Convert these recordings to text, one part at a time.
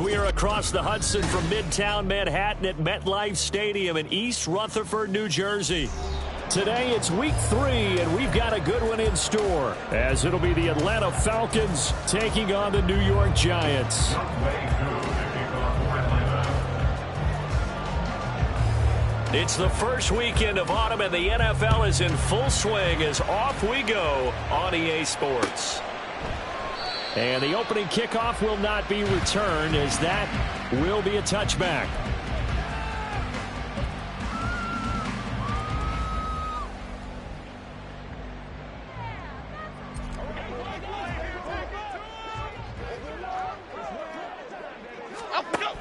We are across the Hudson from Midtown Manhattan at MetLife Stadium in East Rutherford, New Jersey. Today it's week 3, and we've got a good one in store, as it'll be the Atlanta Falcons taking on the New York Giants. It's the first weekend of autumn, and the NFL is in full swing as off we go on EA Sports. And the opening kickoff will not be returned, as that will be a touchback.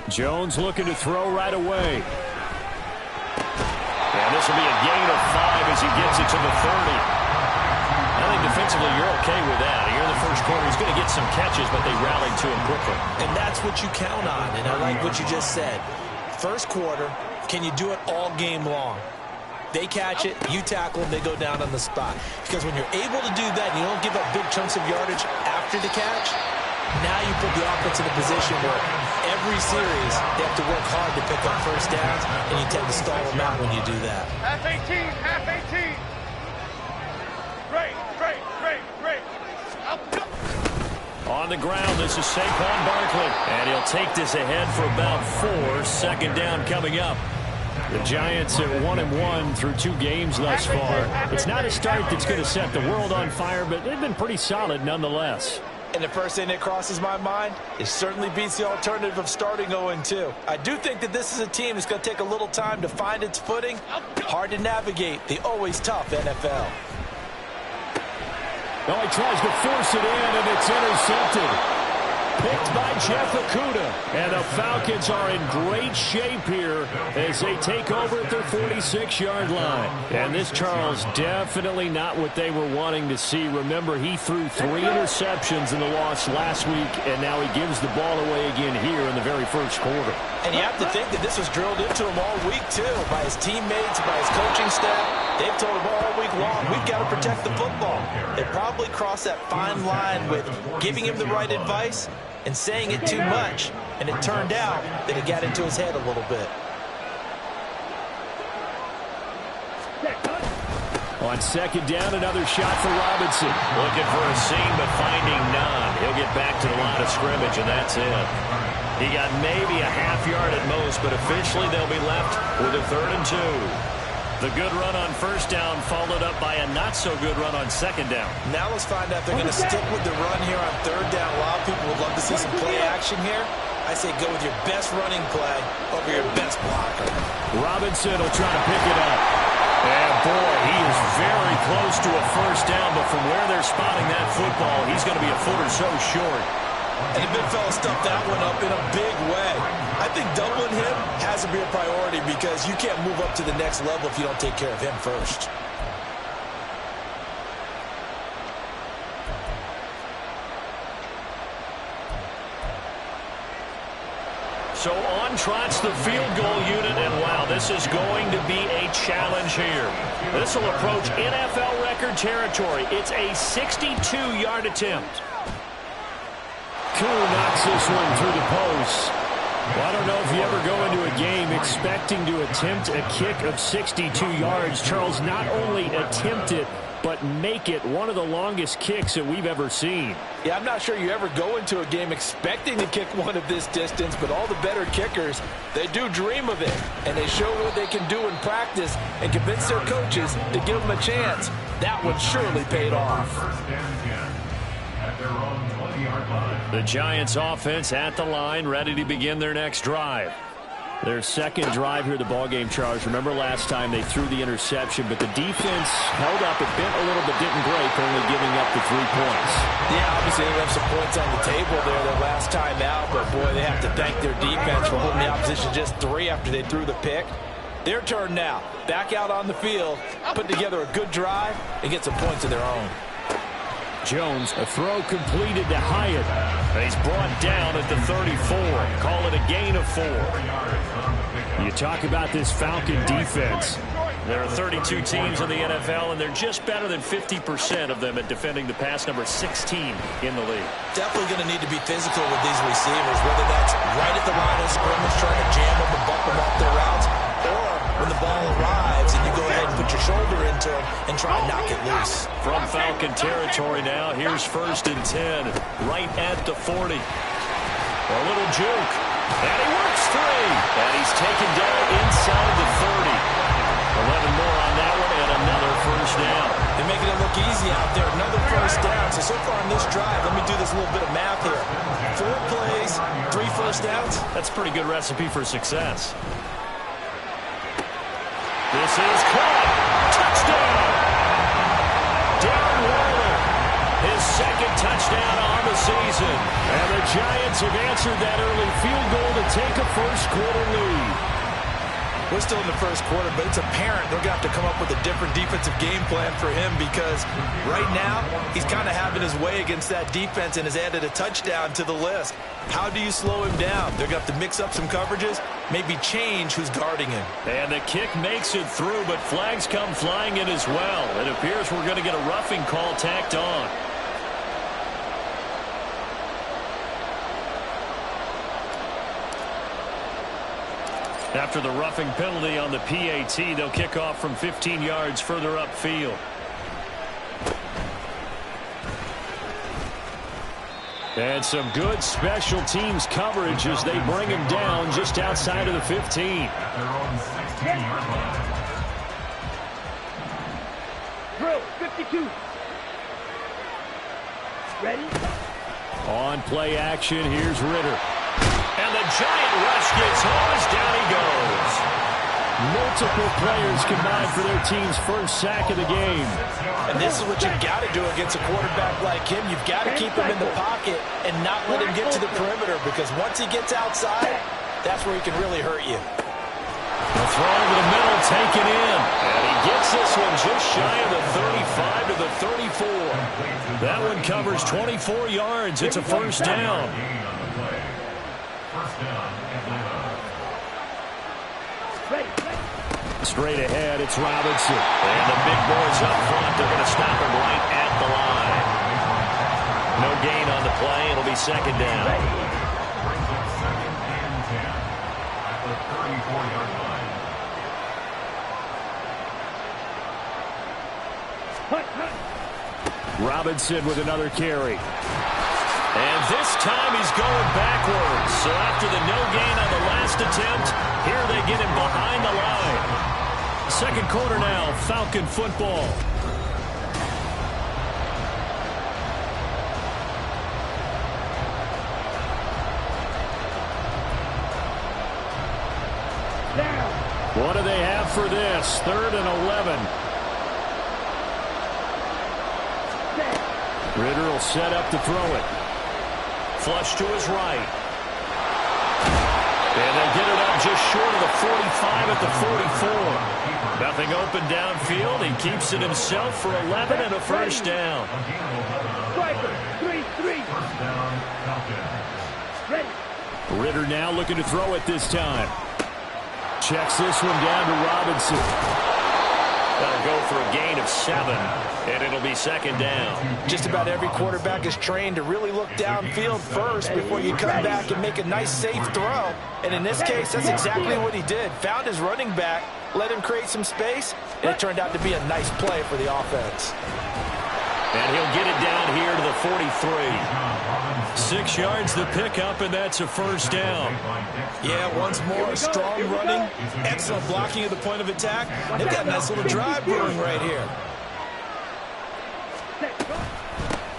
Jones looking to throw right away. And this will be a gain of 5 as he gets it to the 30. I think defensively you're okay with that. Here in the first quarter, he's going to get some catches, but they rallied to him quickly. And that's what you count on, and I like what you just said. First quarter, can you do it all game long? They catch it, you tackle them, they go down on the spot. Because when you're able to do that and you don't give up big chunks of yardage after the catch, now you put the offense in a position where every series they have to work hard to pick up first downs, and you tend to stall them out when you do that. Half 18, half 18. Great. On the ground, this is Saquon Barkley, and he'll take this ahead for about 4. Second down coming up. The Giants at 1-1 through 2 games thus far. It's not a start that's going to set the world on fire, but they've been pretty solid nonetheless. And the first thing that crosses my mind, it certainly beats the alternative of starting 0-2. I do think that this is a team that's going to take a little time to find its footing. Hard to navigate the always tough NFL. Oh, he tries to force it in, and it's intercepted. Picked by Jeff Okudah. And the Falcons are in great shape here as they take over at their 46-yard line. And this, Charles, definitely not what they were wanting to see. Remember, he threw 3 interceptions in the loss last week, and now he gives the ball away again here in the very first quarter. And you have to think that this was drilled into him all week, too, by his teammates, by his coaching staff. They've told him all week long, we've got to protect the football. They probably crossed that fine line with giving him the right advice and saying it too much, and it turned out that it got into his head a little bit. On second down, another shot for Robinson. Looking for a seam, but finding none. He'll get back to the line of scrimmage, and that's it. He got maybe a half yard at most, but officially they'll be left with a 3rd and 2. The good run on first down followed up by a not-so-good run on second down. Now let's find out if they're going to stick with the run here on 3rd down. A lot of people would love to see some play action here. I say go with your best running play over your best blocker. Robinson will try to pick it up. And, boy, he is very close to a first down, but from where they're spotting that football, he's going to be a foot or so short. And the big fella stuffed that one up in a big way. I think doubling him has to be a priority because you can't move up to the next level if you don't take care of him first. So on trots the field goal unit, and wow, this is going to be a challenge here. This will approach NFL record territory. It's a 62-yard attempt. Koo knocks this one through the post. Well, I don't know if you ever go into a game expecting to attempt a kick of 62 yards. Charles, not only attempt it, but make it one of the longest kicks that we've ever seen. Yeah, I'm not sure you ever go into a game expecting to kick one of this distance, but all the better kickers, they do dream of it. And they show what they can do in practice and convince their coaches to give them a chance. That one surely paid off. The Giants offense at the line, ready to begin their next drive. Their second drive here, the ballgame, Charles. Remember last time they threw the interception, but the defense held up. It bent a little but didn't break, only giving up the 3 points. Yeah, obviously they left some points on the table there their last time out, but boy, they have to thank their defense for holding the opposition just 3 after they threw the pick. Their turn now. Back out on the field, put together a good drive, and get some points of their own. Jones, a throw completed to Hyatt. He's brought down at the 34. Call it a gain of 4. You talk about this Falcon defense. There are 32 teams in the NFL, and they're just better than 50% of them at defending the pass, number 16 in the league. Definitely going to need to be physical with these receivers, whether that's right at the line of scrimmage trying to jam them and bump them off their routes, or when the ball arrives and you go ahead and put your shoulder into them and try and knock it loose. From Falcon territory now, here's 1st and 10, right at the 40. A little juke, and he works 3, and he's taken down inside the 30. 11 more on that one, and another 1st down. They're making it look easy out there. Another 1st down. So far on this drive, let me do this little bit of math here. 4 plays, 3 1st downs. That's a pretty good recipe for success. This is caught. Touchdown! Darren Waller, his 2nd touchdown on the season. And the Giants have answered that early field goal to take a first-quarter lead. We're still in the 1st quarter, but it's apparent they're going to have to come up with a different defensive game plan for him because right now he's kind of having his way against that defense and has added a touchdown to the list. How do you slow him down? They're going to have to mix up some coverages, maybe change who's guarding him. And the kick makes it through, but flags come flying in as well. It appears we're going to get a roughing call tacked on. After the roughing penalty on the PAT, they'll kick off from 15 yards further upfield. And some good special teams coverage as they bring him down just outside of the 15. Drill, 52. Ready? On play action, here's Ritter. And the giant rush gets home as down he goes. Multiple players combined for their team's 1st sack of the game. And this is what you've got to do against a quarterback like him. You've got to keep him in the pocket and not let him get to the perimeter because once he gets outside, that's where he can really hurt you. The throw over the middle taken in. And he gets this one just shy of the 35 to the 34. That one covers 24 yards. It's a 1st down. Straight ahead, it's Robinson. And the big boys up front, they're going to stop him right at the line. No gain on the play. It'll be 2nd down. Robinson with another carry. And this time he's going backwards. So after the no gain on the last attempt, here they get him behind the line. 2nd quarter now, Falcon football. What do they have for this? 3rd and 11. Ritter will set up to throw it. Flush to his right. And they get it up just short of the 45 at the 44. Nothing open downfield. He keeps it himself for 11 and a 1st down. Ritter now looking to throw it this time. Checks this one down to Robinson. That'll go for a gain of 7, and it'll be 2nd down. Just about every quarterback is trained to really look downfield first before you come back and make a nice, safe throw. And in this case, that's exactly what he did. Found his running back, let him create some space, and it turned out to be a nice play for the offense. And he'll get it down here to the 43. 6 yards the pickup, and that's a 1st down. Yeah, once more, strong running, excellent blocking at the point of attack. They've got a nice little drive brewing right here.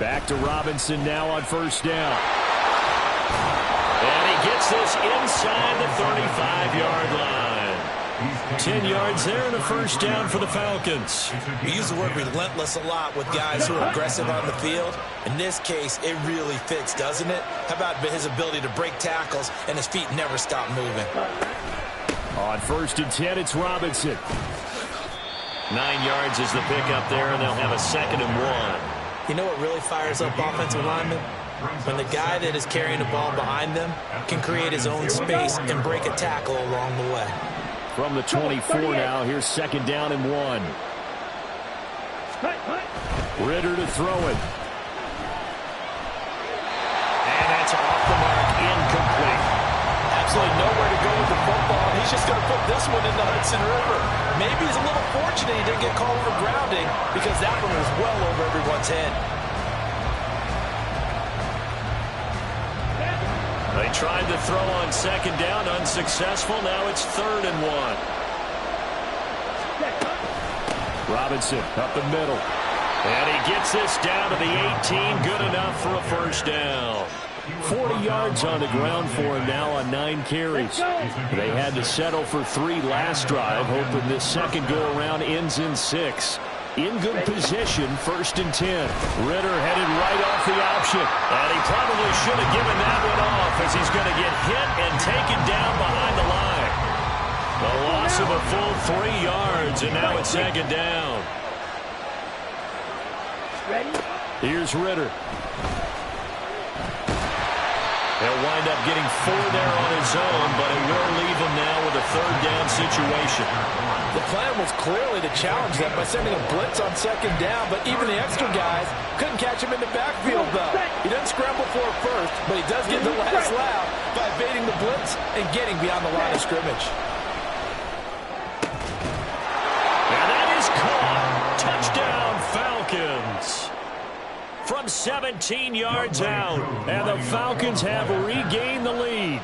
Back to Robinson now on 1st down. And he gets this inside the 35-yard line. 10 yards there and a 1st down for the Falcons. We use the word relentless a lot with guys who are aggressive on the field. In this case, it really fits, doesn't it? How about his ability to break tackles and his feet never stop moving? On 1st and 10, it's Robinson. 9 yards is the pickup there, and they'll have a 2nd and 1. You know what really fires up offensive linemen? When the guy that is carrying the ball behind them can create his own space and break a tackle along the way. From the 24 now, here's second down and 1. Ritter to throw it. And that's off the mark, incomplete. Absolutely nowhere to go with the football. He's just going to put this one in the Hudson River. Maybe he's a little fortunate he didn't get called for grounding because that one was well over everyone's head. They tried to throw on second down, unsuccessful. Now it's 3rd and 1. Robinson up the middle. And he gets this down to the 18. Good enough for a first down. 40 yards on the ground for him now on 9 carries. They had to settle for 3 last drive, hoping this second go-around ends in 6. In good position, 1st and 10. Ritter headed right off the option. And he probably should have given that one off as he's going to get hit and taken down behind the line. A loss of a full 3 yards, and now it's second down. Here's Ritter. He'll wind up getting 4 there on his own, but it will leave him now with a 3rd down situation. The plan was clearly to challenge them by sending a blitz on second down, but even the extra guys couldn't catch him in the backfield, though. He doesn't scramble for it first, but he does get the last laugh by evading the blitz and getting beyond the line of scrimmage. And that is caught. Touchdown, Falcons. From 17 yards out, and the Falcons have regained the lead.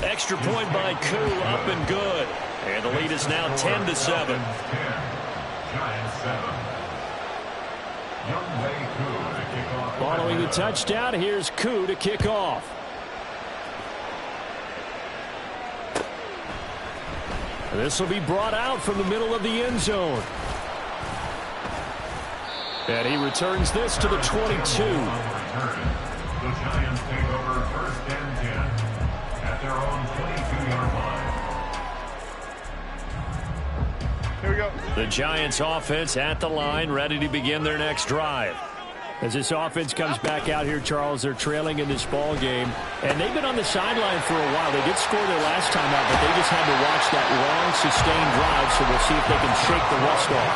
Extra point by Koo, up and good. And the lead is now 10-7. Following the touchdown, here's Koo to kick off. This will be brought out from the middle of the end zone. And he returns this to the 22. The Giants take over 1st and 10 at their own 22-yard line. Here we go. The Giants offense at the line, ready to begin their next drive. As this offense comes back out here, Charles, they're trailing in this ball game, and they've been on the sideline for a while. They did score their last time out, but they just had to watch that long, sustained drive, so we'll see if they can shake the rust off.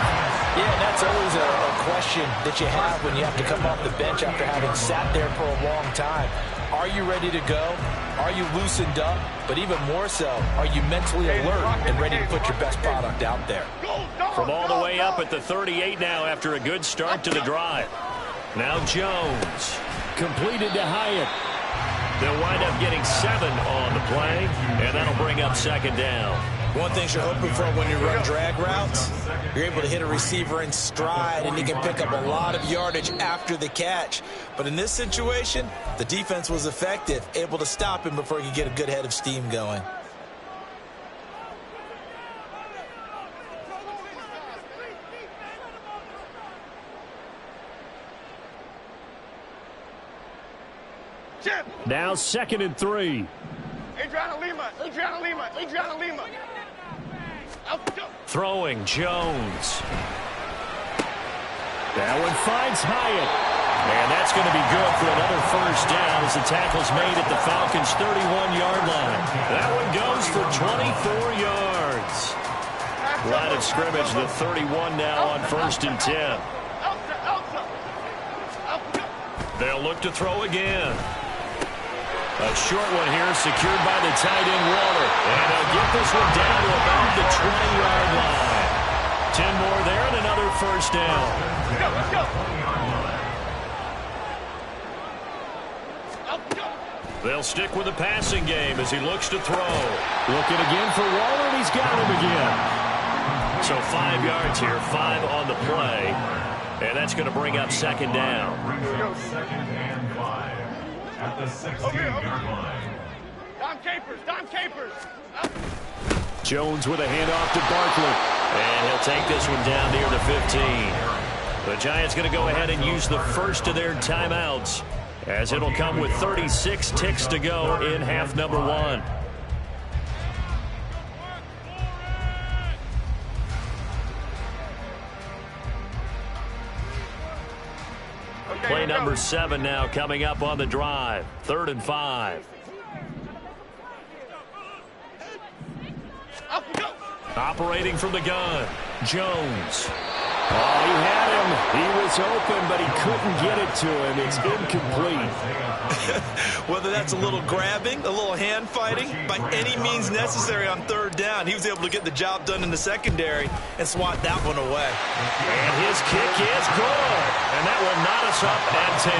Yeah, and that's always a question that you have when you have to come off the bench after having sat there for a long time. Are you ready to go? Are you loosened up? But even more so, are you mentally alert and ready to put your best product out there? From all the way up at the 38 now after a good start to the drive. Now Jones, completed to Hyatt. They'll wind up getting 7 on the play, and that'll bring up second down. One thing you're hoping for when you run drag routes, you're able to hit a receiver in stride, and he can pick up a lot of yardage after the catch. But in this situation, the defense was effective, able to stop him before he could get a good head of steam going. Now 2nd and 3. Adriana Lima. Throwing Jones. That one finds Hyatt. And that's going to be good for another first down as the tackle's made at the Falcons' 31-yard line. That one goes for 24 yards. Line of scrimmage, the 31 now on 1st and 10. They'll look to throw again. A short one here secured by the tight end Waller. And they'll get this one down to about the 20-yard line. 10 more there and another first down. Let's go. They'll stick with the passing game as he looks to throw. Looking again for Waller, and he's got him again. So 5 yards here, 5 on the play. And that's going to bring up second down. Second and 5 at the 16-yard line. Don Capers. Jones with a handoff to Barkley. And he'll take this one down near the 15. The Giants going to go ahead and use the first of their timeouts, as it'll come with 36 ticks to go in half number 1. Play number 7 now coming up on the drive. 3rd and 5. Operating from the gun, Jones. Oh, he had him. He was open, but he couldn't get it to him. It's incomplete. Whether that's a little grabbing, a little hand fighting, by any means necessary on third down, he was able to get the job done in the secondary and swat that one away. And his kick is good. And that will knot us up at 10.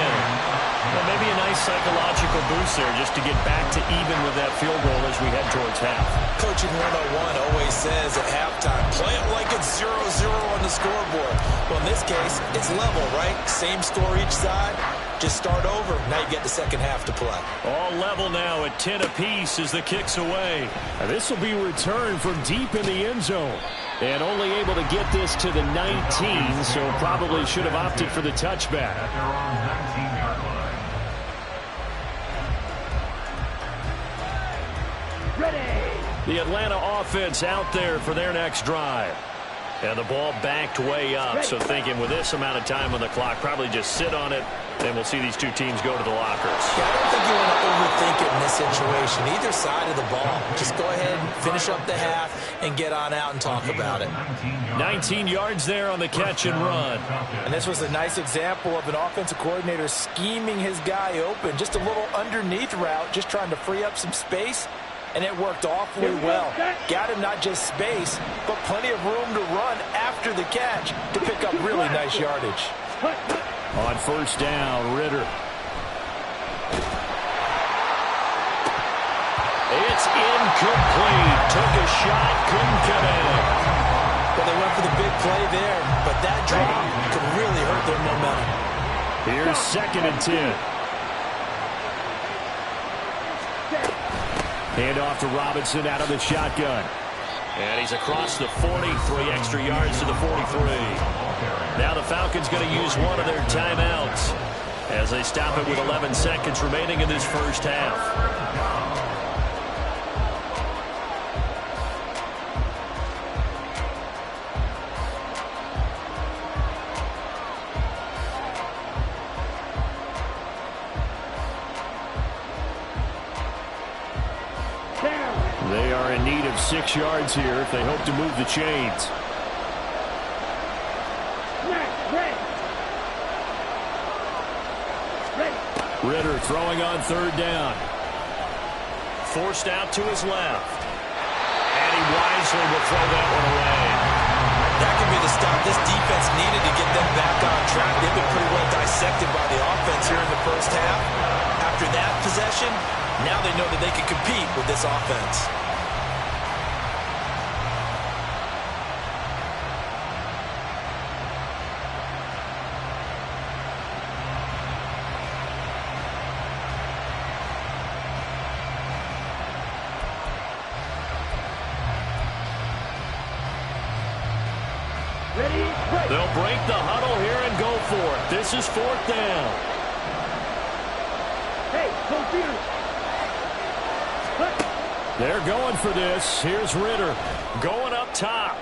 Well, maybe a nice psychological boost there just to get back to even with that field goal as we head towards half. Coaching 101 always says at halftime, play it like it's 0-0 on the scoreboard. Well, in this case, it's level, right? Same score each side. Just start over. Now you get the second half to play. All level now at 10 apiece as the kick's away. This will be returned from deep in the end zone. And only able to get this to the 19, so probably should have opted for the touchback. At their own 19-yard line. The Atlanta offense out there for their next drive. And the ball backed way up, so thinking with this amount of time on the clock, probably just sit on it, and we'll see these two teams go to the lockers. Yeah, I don't think you want to overthink it in this situation. Either side of the ball. Just go ahead and finish up the half and get on out and talk about it. 19 yards there on the catch and run. And this was a nice example of an offensive coordinator scheming his guy open. Just a little underneath route, just trying to free up some space. And it worked awfully well. Got him not just space, but plenty of room to run after the catch to pick up really nice yardage. On first down, Ritter. It's incomplete. Took a shot, couldn't connect. Well, they went for the big play there, but that drop could really hurt their momentum. Here's 2nd and 10. Handoff to Robinson out of the shotgun. And he's across the 40, 3 extra yards to the 43. Now the Falcons going to use one of their timeouts as they stop it with 11 seconds remaining in this first half. They are in need of 6 yards here if they hope to move the chains. Ritter throwing on 3rd down. Forced out to his left. And he wisely will throw that one away. That could be the stop this defense needed to get them back on track. They've been pretty well dissected by the offense here in the first half. After that possession, now they know that they can compete with this offense. They'll break the huddle here and go for it. This is 4th down. Hey, go Beers. They're going for this. Here's Ritter going up top.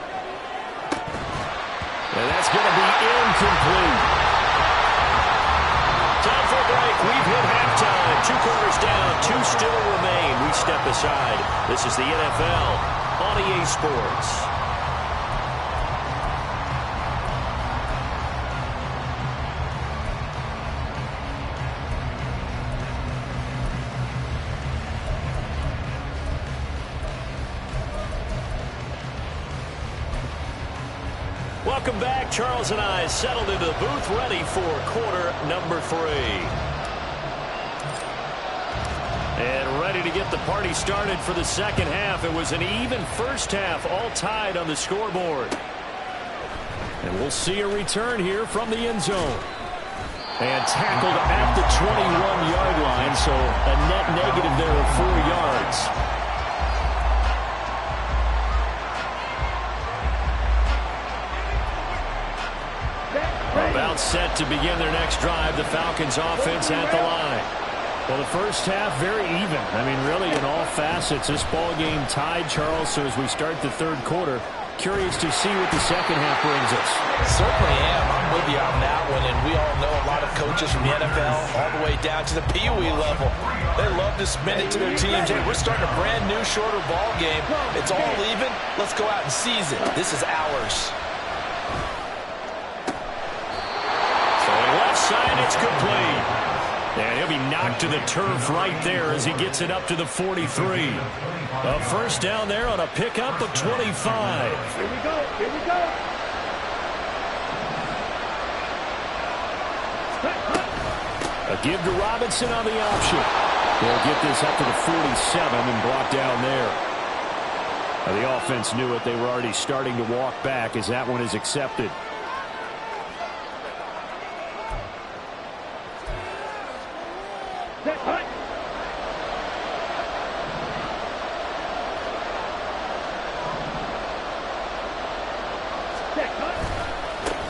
And that's going to be incomplete. Time for a break. We've hit halftime. 2 quarters down. 2 still remain. We step aside. This is the NFL on EA Sports. Welcome back. Charles and I settled into the booth ready for quarter number 3. And ready to get the party started for the second half. It was an even first half, all tied on the scoreboard. And we'll see a return here from the end zone. And tackled at the 21-yard line, so a net negative there of 4 yards. About set to begin their next drive. The Falcons offense at the line. Well, the first half very even. I mean, really in all facets, this ball game tied, Charles. So as we start the third quarter, Curious to see what the second half brings us. Certainly am. I'm with you on that one. And we all know a lot of coaches from the NFL all the way down to the Pee Wee level. They love to spin it to their teams. Hey, we're starting a brand new, shorter ball game. It's all even. Let's go out and seize it. This is ours. Throwing left side, it's complete. And he'll be knocked to the turf right there as he gets it up to the 43. A first down there on a pickup of 25. Here we go. Here we go. A give to Robinson on the option. They'll get this up to the 47 and blocked down there. Now, the offense knew it. They were already starting to walk back as that one is accepted.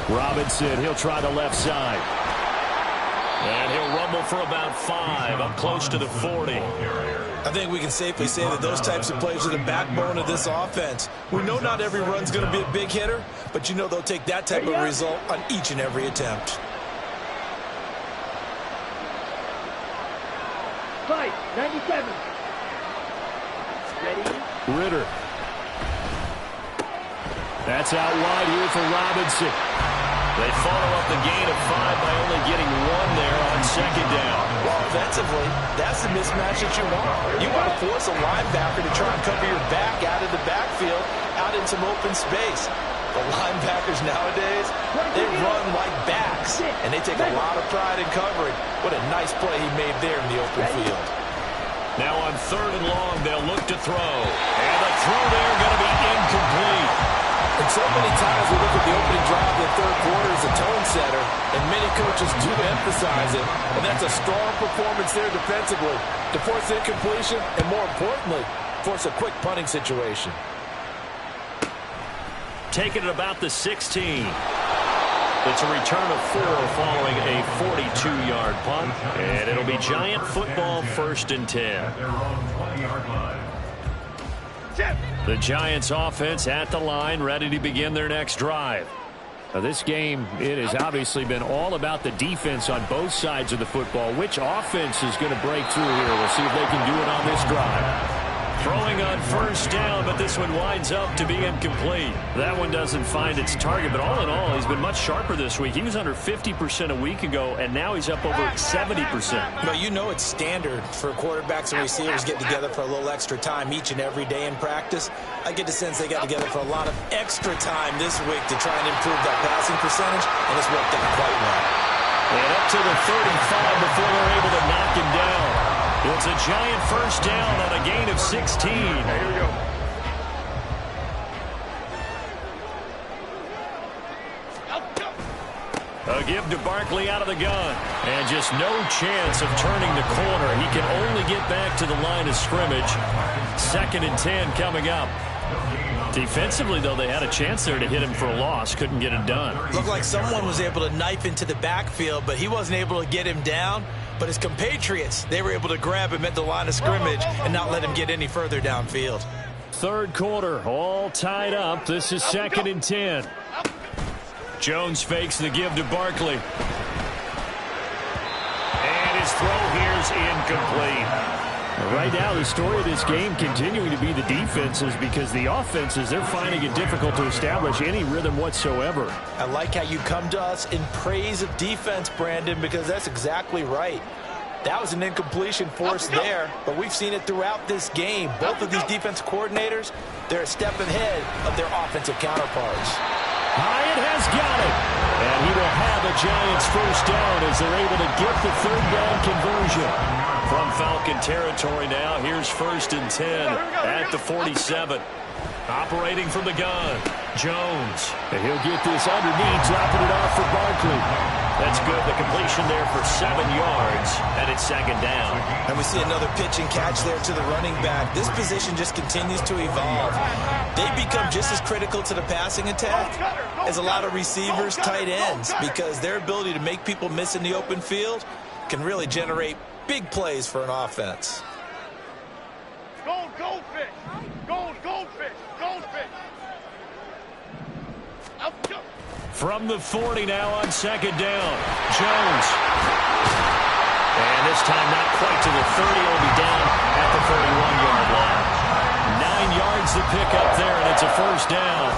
Robinson, he'll try the left side. And he'll rumble for about 5, up close to the 40. I think we can safely say that those types of plays are the backbone of this offense. We know not every run's going to be a big hitter, but you know they'll take that type of result on each and every attempt. Fight, 97. Ready? Ritter. That's out wide here for Robinson. They follow up the gain of 5 by only getting 1 there on second down. Well, offensively, that's the mismatch that you want. You want to force a linebacker to try and cover your back out of the backfield, out in some open space. The linebackers nowadays, they run like backs, and they take a lot of pride in covering. What a nice play he made there in the open field. Now on 3rd and long, they'll look to throw. And the throw there going to be incomplete. And so many times we look at the opening drive of the third quarter as a tone setter, and many coaches do emphasize it, and that's a strong performance there defensively to force incompletion and, more importantly, force a quick punting situation. Taking it about the 16. It's a return of 4 following a 42-yard punt, and it'll be Giant football 1st and 10. The Giants offense at the line, ready to begin their next drive. Now, this game, it has obviously been all about the defense on both sides of the football. Which offense is going to break through here? We'll see if they can do it on this drive. Throwing on 1st down, but this one winds up to be incomplete. That one doesn't find its target, but all in all, he's been much sharper this week. He was under 50% a week ago, and now he's up over 70%. But you know it's standard for quarterbacks and receivers getting together for a little extra time each and every day in practice. I get the sense they got together for a lot of extra time this week to try and improve that passing percentage, and it's worked out quite well. And up to the 35 before they're able to knock him down. It's a Giant first down on a gain of 16. Here we go. A give to Barkley out of the gun. And just no chance of turning the corner. He can only get back to the line of scrimmage. 2nd and 10 coming up. Defensively, though, they had a chance there to hit him for a loss. Couldn't get it done. Looked like someone was able to knife into the backfield, but he wasn't able to get him down. But his compatriots, they were able to grab him at the line of scrimmage and not let him get any further downfield. 3rd quarter, all tied up. This is 2nd and 10. Jones fakes the give to Barkley. And his throw here's incomplete. Right now, the story of this game continuing to be the defenses, because the offenses, they're finding it difficult to establish any rhythm whatsoever. I like how you come to us in praise of defense, Brandon, because that's exactly right. That was an incompletion forced there, but we've seen it throughout this game. Both of these defense coordinators, they're a step ahead of their offensive counterparts. Hyatt has got it. And he will have a Giants first down as they're able to get the 3rd down conversion. From Falcon territory now, here's 1st and 10 at the 47. Operating from the gun, Jones. And he'll get this underneath, dropping it off for Barkley. That's good. The completion there for 7 yards, and it's 2nd down. And we see another pitch and catch there to the running back. This position just continues to evolve. They become just as critical to the passing attack as a lot of receivers, tight ends, because their ability to make people miss in the open field can really generate big plays for an offense. Goldfish. Goldfish. Goldfish. From the 40 now on second down. Jones. And this time not quite to the 30. It'll be down at the 31-yard line. 9 yards to pick up there, and it's a first down.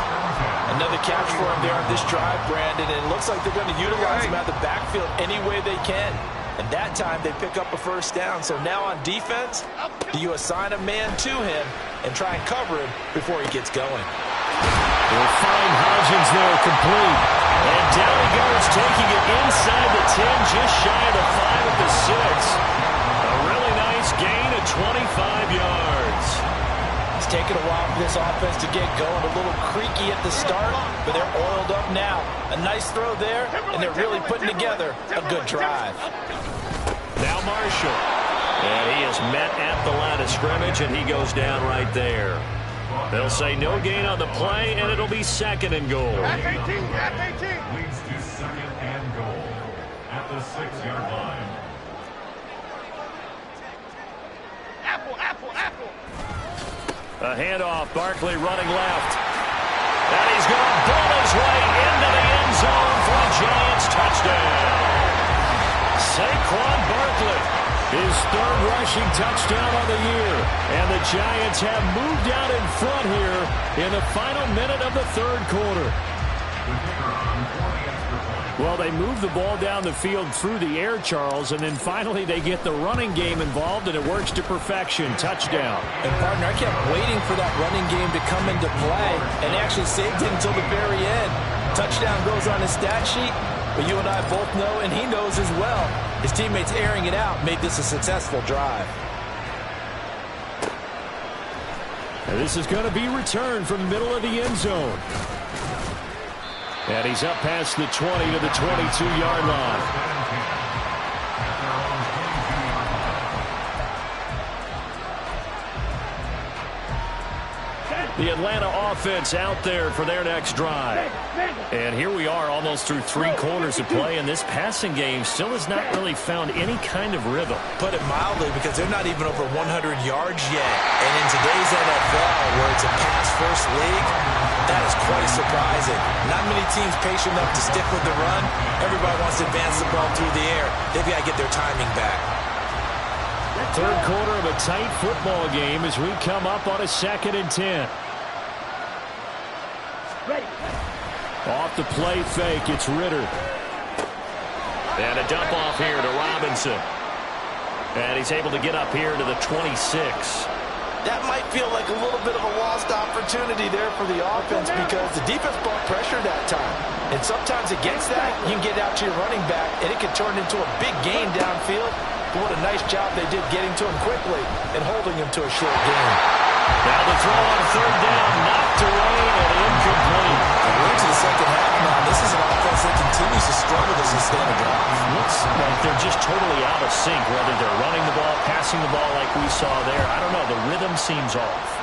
Another catch for him there on this drive, Brandon. And it looks like they're going to utilize him out of the backfield any way they can. And that time they pick up a first down. So now on defense, do you assign a man to him and try and cover him before he gets going? We'll find Hodgins there, complete. And down he goes, taking it inside the 10, just shy of the 5 at the 6. A really nice gain of 25 yards. It's taken a while for this offense to get going. A little creaky at the start, but they're oiled up now. A nice throw there, and they're really putting together a good drive. Now Marshall. And he is met at the line of scrimmage, and he goes down right there. They'll say no gain on the play, and it'll be second and goal. Leads to second and goal at the 6-yard line. A handoff, Barkley running left. And he's going to ball his way into the end zone for a Giants touchdown. Saquon Barkley, his 3rd rushing touchdown on the year. And the Giants have moved out in front here in the final minute of the 3rd quarter. Well, they move the ball down the field through the air, Charles, and then finally they get the running game involved, and it works to perfection. Touchdown. And, partner, I kept waiting for that running game to come into play and actually saved it until the very end. Touchdown goes on his stat sheet, but you and I both know, and he knows as well, his teammates airing it out made this a successful drive. And this is going to be returned from the middle of the end zone. And he's up past the 20 to the 22-yard line. The Atlanta offense out there for their next drive. And here we are almost through 3 quarters of play, and this passing game still has not really found any kind of rhythm. Put it mildly, because they're not even over 100 yards yet. And in today's NFL, where it's a pass-first league, that is quite surprising. Not many teams patient enough to stick with the run. Everybody wants to advance the ball through the air. They've got to get their timing back. 3rd quarter of a tight football game as we come up on a 2nd and 10. Off the play fake, it's Ritter. And a dump off here to Robinson. And he's able to get up here to the 26. That might feel like a little bit of a lost opportunity there for the offense, because the defense brought pressure that time. And sometimes against that, you can get out to your running back, and it can turn into a big gain downfield. But what a nice job they did getting to him quickly and holding him to a short gain. Now the throw on 3rd down, knocked away and incomplete. We're into the 2nd half now. This is an offense that continues to struggle to sustain a drive. Looks like they're just totally out of sync, whether they're running the ball, passing the ball like we saw there. I don't know. The rhythm seems off.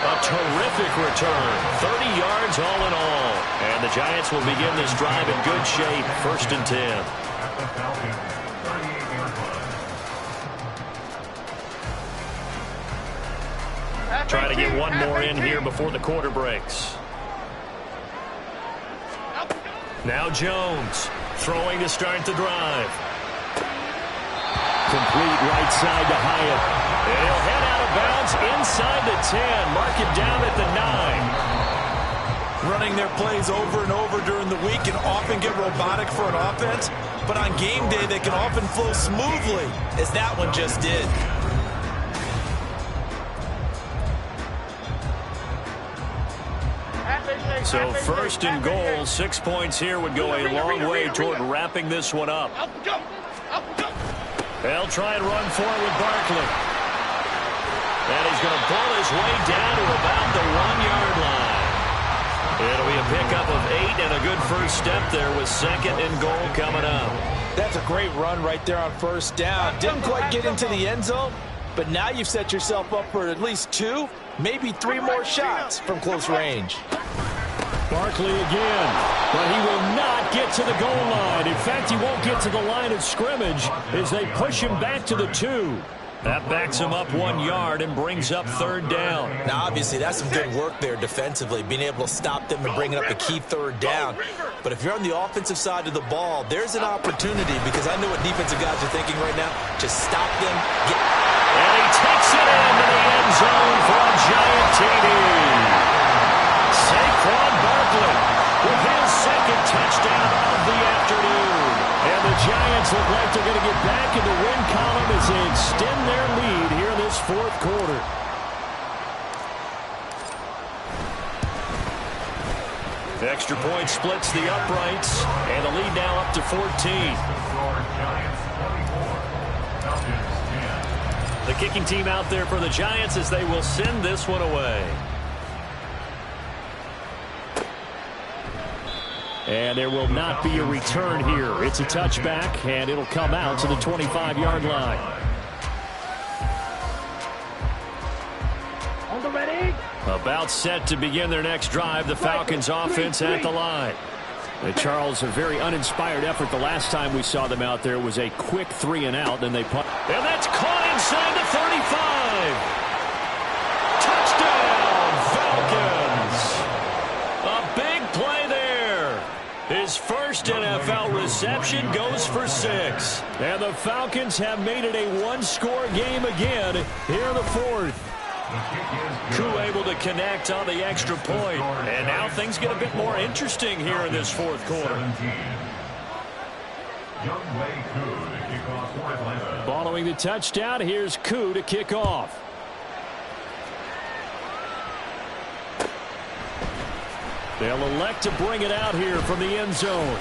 A terrific return. 30 yards all in all. And the Giants will begin this drive in good shape. 1st and 10. At the Falcons, 38-yard line. Trying to get one more in here before the quarter breaks. Now Jones throwing to start the drive. Complete right side to Hyatt. And he'll head out of bounds inside the 10. Mark him down at the 9. Running their plays over and over during the week can often get robotic for an offense, but on game day they can often flow smoothly, as that one just did. So 1st and goal, 6 points here would go a long way toward wrapping this one up. They'll try and run for it with Barkley. And he's going to pull his way down to about the 1-yard line. It'll be a pickup of 8 and a good first step there with 2nd and goal coming up. That's a great run right there on 1st down. Didn't quite get into the end zone, but now you've set yourself up for at least 2, maybe 3 more shots from close range. Barkley again, but he will not get get to the goal line. In fact, he won't get to the line of scrimmage as they push him back to the 2. That backs him up 1 yard and brings up 3rd down. Now, obviously, that's some good work there defensively, being able to stop them and bringing up a key 3rd down. But if you're on the offensive side of the ball, there's an opportunity, because I know what defensive guys are thinking right now. Just stop them. And he takes it into the end zone for a Giant TD. Saquon Barkley with his 2nd touchdown of the afternoon. And the Giants look like they're going to get back in the win column as they extend their lead here in this 4th quarter. The extra point splits the uprights, and the lead now up to 14. The kicking team out there for the Giants as they will send this one away. And there will not be a return here. It's a touchback, and it'll come out to the 25-yard line. On the ready. About set to begin their next drive. The Falcons offense at the line. Charles, a very uninspired effort. The last time we saw them out there was a quick 3-and-out. Then they punt. And that's caught inside the 35. Touchdown, Falcons. A big play there. His first NFL reception goes for 6. And the Falcons have made it a one-score game again here in the 4th. Koo able to connect on the extra point. And now things get a bit more interesting here in this 4th quarter. Following the touchdown, here's Koo to kick off. They'll elect to bring it out here from the end zone.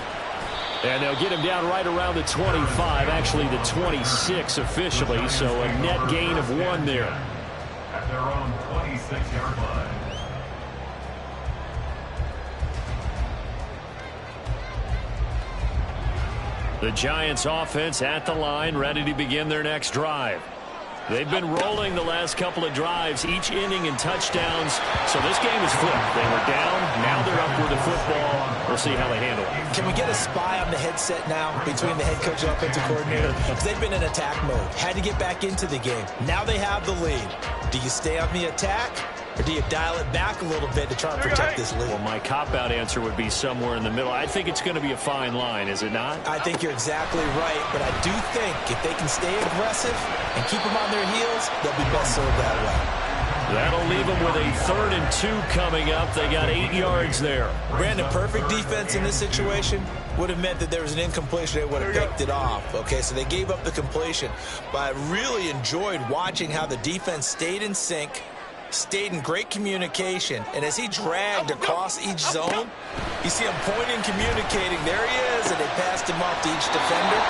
And they'll get him down right around the 25, actually the 26 officially, so a net gain of 1 there. At their own 26-yard line. The Giants offense at the line, ready to begin their next drive. They've been rolling the last couple of drives, each inning in touchdowns. So this game is flipped. They were down, now they're up with the football. We'll see how they handle it. Can we get a spy on the headset now between the head coach and offensive coordinator? Because they've been in attack mode. Had to get back into the game. Now they have the lead. Do you stay on the attack, or do you dial it back a little bit to try and protect this lead? Well, my cop-out answer would be somewhere in the middle. I think it's going to be a fine line, is it not? I think you're exactly right, but I do think if they can stay aggressive and keep them on their heels, they'll be best served that way. That'll leave them with a 3rd and 2 coming up. They got 8 yards there. Brandon, perfect defense in this situation would have meant that there was an incompletion. They would have picked it off. Okay, so they gave up the completion. But I really enjoyed watching how the defense stayed in sync, stayed in great communication, and as he dragged across each zone, you see him pointing, communicating. There he is, and they passed him off to each defender.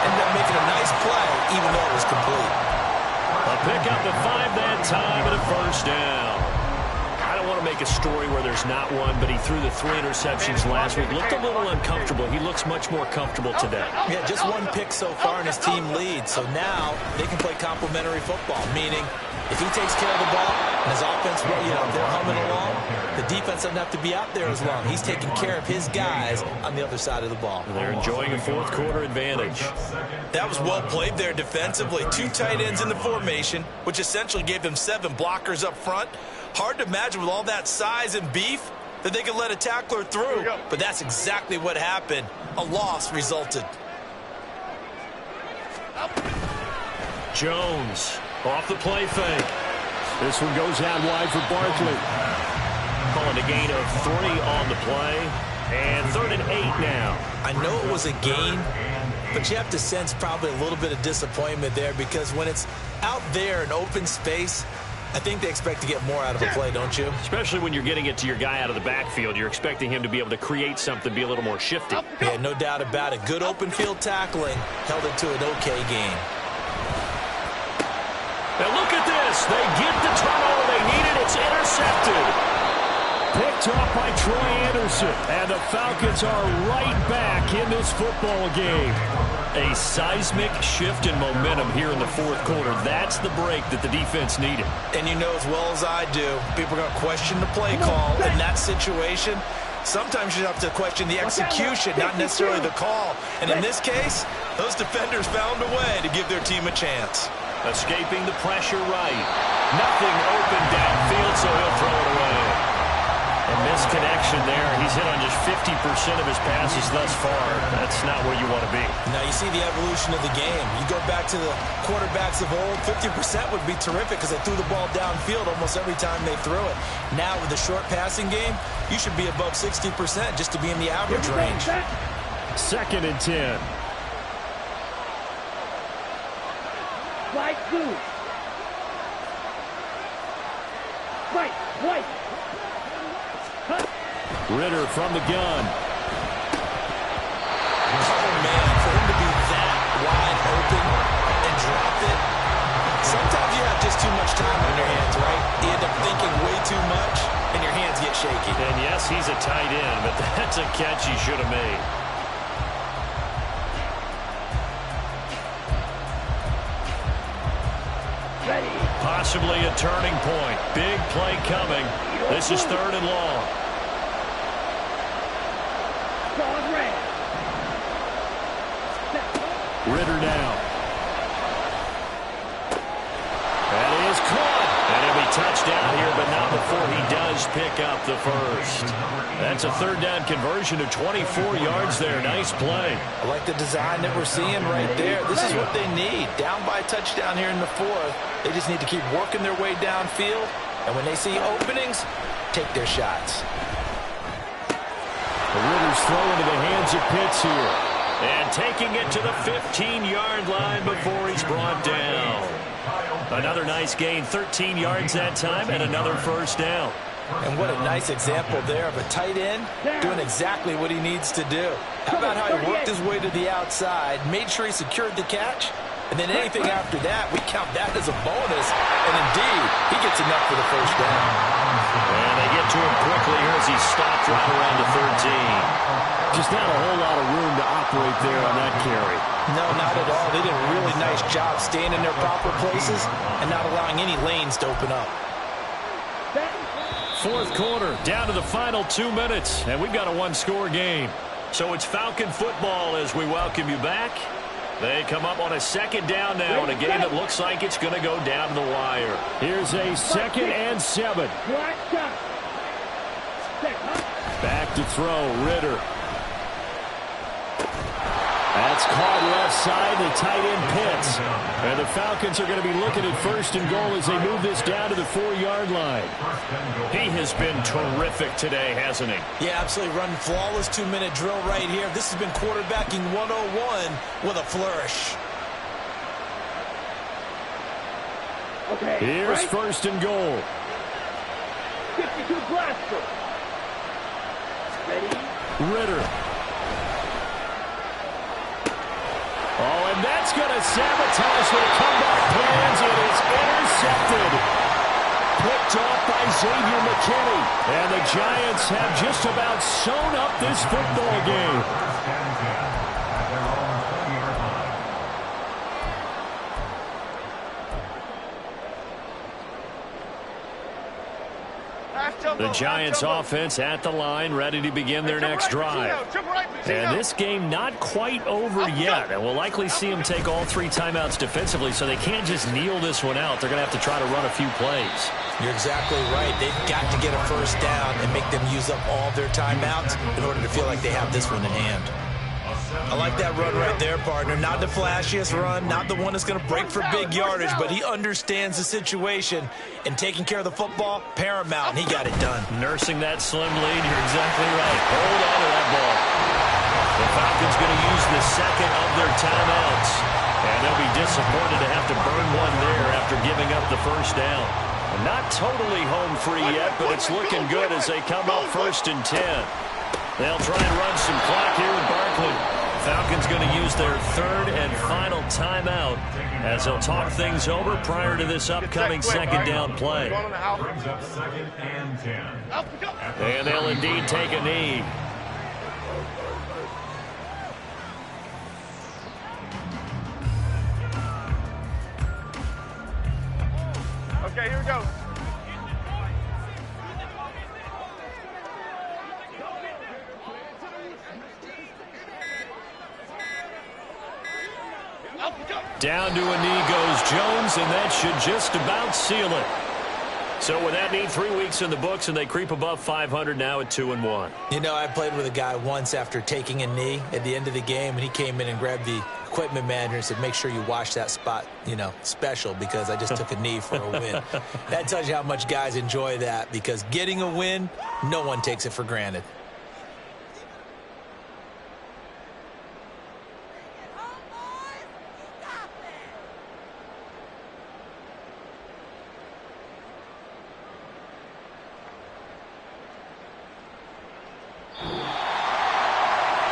Ended up making a nice play, even though it was complete. A pick up the 5 that time and a 1st down. I don't want to make a story where there's not one, but he threw the 3 interceptions last week. Looked a little uncomfortable. He looks much more comfortable today. Yeah, just 1 pick so far, and his team leads. So now they can play complementary football, meaning if he takes care of the ball and his offense, they're humming along, the defense doesn't have to be out there as long. He's taking care of his guys on the other side of the ball. They're enjoying a 4th quarter advantage. That was well played there defensively. 2 tight ends in the formation, which essentially gave them 7 blockers up front. Hard to imagine with all that size and beef that they could let a tackler through. But that's exactly what happened. A loss resulted. Jones off the play fake. This one goes out wide for Barkley. Calling a gain of 3 on the play. And 3rd and 8 now. I know it was a gain, but you have to sense probably a little bit of disappointment there, because when it's out there in open space, I think they expect to get more out of a play, don't you? Especially when you're getting it to your guy out of the backfield. You're expecting him to be able to create something, be a little more shifty. Yeah, no doubt about it. Good open field tackling held it to an okay game. Now look at this. They get the turnover they needed. It's intercepted. Picked off by Troy Anderson. And the Falcons are right back in this football game. A seismic shift in momentum here in the 4th quarter. That's the break that the defense needed. And you know as well as I do, people are going to question the play call in that situation. Sometimes you have to question the execution, not necessarily the call. And in this case, those defenders found a way to give their team a chance. Escaping the pressure right. Nothing open downfield, so he'll throw it away. A misconnection there. He's hit on just 50% of his passes thus far. That's not where you want to be. Now you see the evolution of the game. You go back to the quarterbacks of old, 50% would be terrific because they threw the ball downfield almost every time they threw it. Now with the short passing game, you should be above 60% just to be in the average range. 2nd and 10. Right, two. Right, right. Ritter from the gun. Oh, man, for him to be that wide open and drop it. Sometimes you have just too much time on your hands, right? You end up thinking way too much, and your hands get shaky. And yes, he's a tight end, but that's a catch he should have made. Ready. Possibly a turning point. Big play coming. This is 3rd and long. Ritter now. That is caught. And it'll be touchdown here, but not before he does pick up the first. That's a 3rd down conversion of 24 yards there. Nice play. I like the design that we're seeing right there. This is what they need. Down by a touchdown here in the 4th. They just need to keep working their way downfield. And when they see openings, take their shots. The Ritter's throw into the hands of Pitts here. And taking it to the 15-yard line before he's brought down. Another nice gain, 13 yards that time, and another first down. And what a nice example there of a tight end doing exactly what he needs to do. How about how he worked his way to the outside, made sure he secured the catch, and then anything after that, we count that as a bonus. And indeed, he gets enough for the first down. And they get to him quickly here as he's stopped right around the 13. Just not a whole lot of room to operate there on that carry. No, not at all. They did a really nice job staying in their proper places and not allowing any lanes to open up. 4th quarter, down to the final 2 minutes, and we've got a one-score game. So it's Falcon football as we welcome you back. They come up on a 2nd down now in a game that looks like it's going to go down to the wire. Here's a 2nd and 7. Back to throw, Ritter. That's caught left side, the tight end Pitts. And the Falcons are going to be looking at 1st and goal as they move this down to the 4-yard line. He has been terrific today, hasn't he? Yeah, absolutely. Running flawless 2-minute drill right here. This has been quarterbacking 101 with a flourish. Okay. Here's right. 1st and goal. 52 blaster. Ready. Ritter. Oh, and that's going to sabotage their comeback plans. It is intercepted. Picked off by Xavier McKinney. And the Giants have just about sewn up this football game. The Giants offense at the line, ready to begin their next drive. And this game not quite over yet. And we'll likely see them take all 3 timeouts defensively, so they can't just kneel this one out. They're going to have to try to run a few plays. You're exactly right. They've got to get a first down and make them use up all their timeouts in order to feel like they have this one in hand. I like that run right there, partner. Not the flashiest run, not the one that's going to break for big yardage, but he understands the situation, and taking care of the football, paramount, and he got it done. Nursing that slim lead, you're exactly right. Hold on to that ball. The Falcons going to use the 2nd of their timeouts, and they'll be disappointed to have to burn one there after giving up the first down. Not totally home free yet, but it's looking good as they come up 1st and 10. They'll try and run some clock here with Barkley. Falcons going to use their 3rd and final timeout as they'll talk things over prior to this upcoming 2nd down play. Brings up 2nd and 10. And they'll indeed take a knee. Okay, here we go. Down to a knee goes Jones, and that should just about seal it. So with that knee, 3 weeks in the books, and they creep above 500 now at 2-1. You know, I played with a guy once after taking a knee at the end of the game, and he came in and grabbed the equipment manager and said, make sure you wash that spot, you know, special, because I just took a knee for a win. That tells you how much guys enjoy that, because getting a win, no one takes it for granted.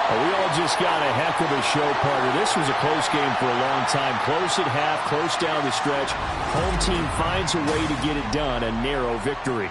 We all just got a heck of a show, partner. This was a close game for a long time. Close at half, close down the stretch. Home team finds a way to get it done, a narrow victory.